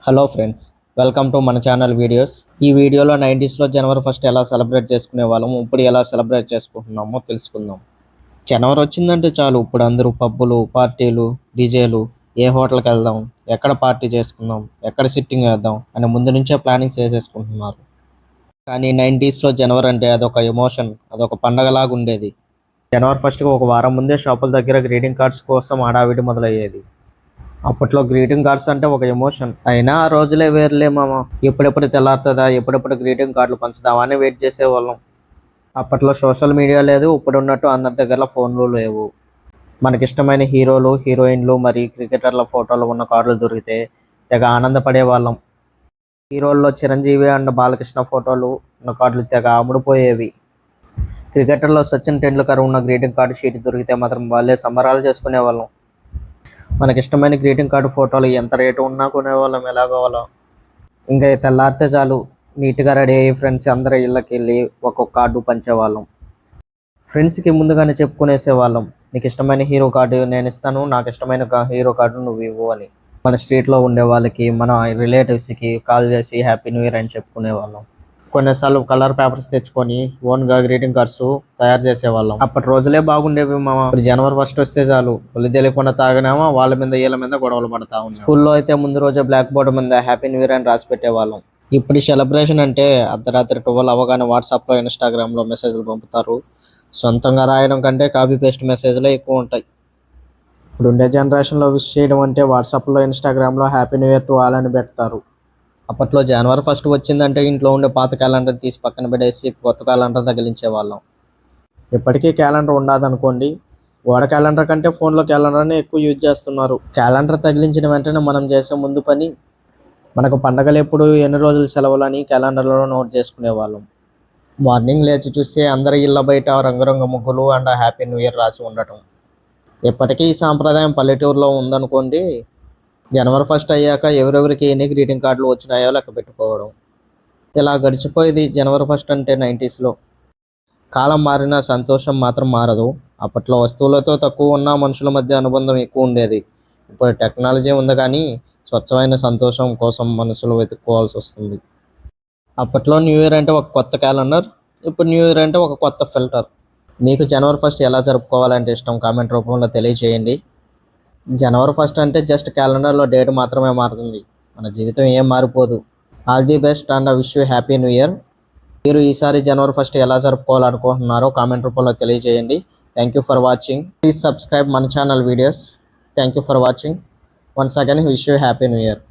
Hello friends, welcome to మన channel videos. ఈ వీడియోలో 90స్లో జనవరి ఫస్ట్ ఎలా సెలబ్రేట్ చేసుకునే వాళ్ళము, ఇప్పుడు ఎలా సెలబ్రేట్ చేసుకుంటున్నామో తెలుసుకుందాం. జనవరి వచ్చిందంటే చాలు ఇప్పుడు అందరూ పబ్బులు, పార్టీలు, డీజేలు, ఏ హోటల్కి వెళ్దాం, ఎక్కడ పార్టీ చేసుకుందాం, ఎక్కడ సిట్టింగ్ వేద్దాం అని ముందు నుంచే ప్లానింగ్స్ వేసేసుకుంటున్నారు. కానీ 90స్లో జనవరి అంటే అదొక ఎమోషన్, అదొక పండగలాగా ఉండేది. జనవరి ఫస్ట్కి ఒక వారం ముందే షాపుల దగ్గర గ్రీటింగ్ కార్డ్స్ కోసం హడావిడి మొదలయ్యేది. అప్పట్లో గ్రీటింగ్ కార్డ్స్ అంటే ఒక ఎమోషన్. అయినా ఆ రోజులే వేర్లే మామ. ఎప్పుడెప్పుడు తెల్లారుతుందా, ఎప్పుడెప్పుడు గ్రీటింగ్ కార్డులు పంచుదామా అని వెయిట్ చేసేవాళ్ళం. అప్పట్లో సోషల్ మీడియా లేదు, ఇప్పుడు ఉన్నట్టు అందరి దగ్గర ఫోన్లు లేవు. మనకిష్టమైన హీరోలు, హీరోయిన్లు మరి క్రికెటర్ల ఫోటోలు ఉన్న కార్డులు దొరికితే తెగ ఆనందపడే వాళ్ళం. హీరోల్లో చిరంజీవి అండ్ బాలకృష్ణ ఫోటోలు ఉన్న కార్డులు తెగ అమ్ముడుపోయేవి. క్రికెటర్లో సచిన్ టెండూల్కర్ ఉన్న గ్రీటింగ్ కార్డు షీట్ దొరికితే మాత్రం వాళ్ళే సంబరాలు చేసుకునేవాళ్ళం. మనకి ఇష్టమైన గ్రీటింగ్ కార్డు ఫోటోలు ఎంత రేటు ఉన్నా కొనేవాళ్ళం ఎలాగోవాలో. ఇంకా తెల్లారితే చాలు నీట్గా రెడీ అయ్యి ఫ్రెండ్స్ అందరి ఇళ్ళకి వెళ్ళి ఒక్కొక్క కార్డు పంచేవాళ్ళం. ఫ్రెండ్స్కి ముందుగానే చెప్పుకునేసేవాళ్ళం, నీకు ఇష్టమైన హీరో కార్డు నేను ఇస్తాను, నాకు ఇష్టమైన హీరో కార్డు నువ్వు ఇవ్వు అని. మన స్ట్రీట్లో ఉండే వాళ్ళకి, మన రిలేటివ్స్కి కాల్ చేసి హ్యాపీ న్యూ ఇయర్ అని చెప్పుకునేవాళ్ళం. కొన్నిసార్లు కలర్ పేపర్స్ తెచ్చుకొని ఓన్గా గ్రీటింగ్ కార్డ్స్ తయారు చేసేవాళ్ళం. అప్పటి రోజులే బాగుండేవి మామ. ఇప్పుడు జనవరి ఫస్ట్ వస్తే చాలు ఒళ్ళు తెలియకుండా తాగినామా వాళ్ళ మీద వీళ్ళ మీద గొడవలు పడతా ఉన్నాం. స్కూల్లో అయితే ముందు రోజే బ్లాక్ బోర్డు మీద హ్యాపీ న్యూ ఇయర్ అని రాసి పెట్టేవాళ్ళం. ఇప్పుడు సెలబ్రేషన్ అంటే అర్ధరాత్రి 12 అవగానే వాట్సాప్లో, ఇన్స్టాగ్రామ్లో మెసేజ్లు పంపుతారు. సొంతంగా రాయడం కంటే కాపీ పేస్ట్ మెసేజ్లే ఎక్కువ ఉంటాయి. ఇప్పుడు ఉండే జనరేషన్లో విష్ చేయడం అంటే వాట్సాప్లో, ఇన్స్టాగ్రామ్లో happy new year to all అని పెడతారు. అప్పట్లో జనవరి ఫస్ట్ వచ్చిందంటే ఇంట్లో ఉండే పాత క్యాలెండర్ తీసి పక్కన పెట్టేసి కొత్త క్యాలెండర్ తగిలించే వాళ్ళం. ఇప్పటికీ క్యాలెండర్ ఉండదనుకోండి, గోడ క్యాలెండర్ కంటే ఫోన్లో క్యాలెండర్ని ఎక్కువ యూజ్ చేస్తున్నారు. క్యాలెండర్ తగిలించిన వెంటనే మనం చేసే ముందు పని మనకు పండగలు ఎప్పుడు, ఎన్ని రోజులు సెలవులు అని క్యాలెండర్లో నోట్ చేసుకునే వాళ్ళం. మార్నింగ్ లేచి చూస్తే అందరి ఇళ్ళ బయట రంగురంగు ముగ్గులు అండ్ హ్యాపీ న్యూ ఇయర్ రాసి ఉండటం. ఇప్పటికీ ఈ సాంప్రదాయం పల్లెటూరులో ఉందనుకోండి. జనవరి ఫస్ట్ అయ్యాక ఎవరెవరికి ఎన్ని గ్రీటింగ్ కార్డులు వచ్చినాయో లెక్క పెట్టుకోవడం. ఇలా గడిచిపోయేది జనవరి ఫస్ట్ అంటే 90స్లో. కాలం మారినా సంతోషం మాత్రం మారదు. అప్పట్లో వస్తువులతో తక్కువ ఉన్న మనుషుల మధ్య అనుబంధం ఎక్కువ ఉండేది. ఇప్పుడు టెక్నాలజీ ఉంది కానీ స్వచ్ఛమైన సంతోషం కోసం మనుషులు వెతుక్కోవాల్సి వస్తుంది. అప్పట్లో న్యూ ఇయర్ అంటే ఒక కొత్త క్యాలెండర్, ఇప్పుడు న్యూ ఇయర్ అంటే ఒక కొత్త ఫిల్టర్. మీకు జనవరి ఫస్ట్ ఎలా జరుపుకోవాలంటే ఇష్టం కామెంట్ రూపంలో తెలియజేయండి. జనవరి ఫస్ట్ అంటే జస్ట్ క్యాలెండర్లో డేట్ మాత్రమే మారుతుంది, మన జీవితం ఏం మారిపోదు. All the best and wish you happy new year. మీరు ఈసారి జనవరి ఫస్ట్ ఎలా జరుపుకోవాలనుకుంటున్నారో కామెంట్ రూపంలో తెలియజేయండి. Thank you for watching. Please subscribe మన channel videos. Thank you for watching. Once again wish you happy new year.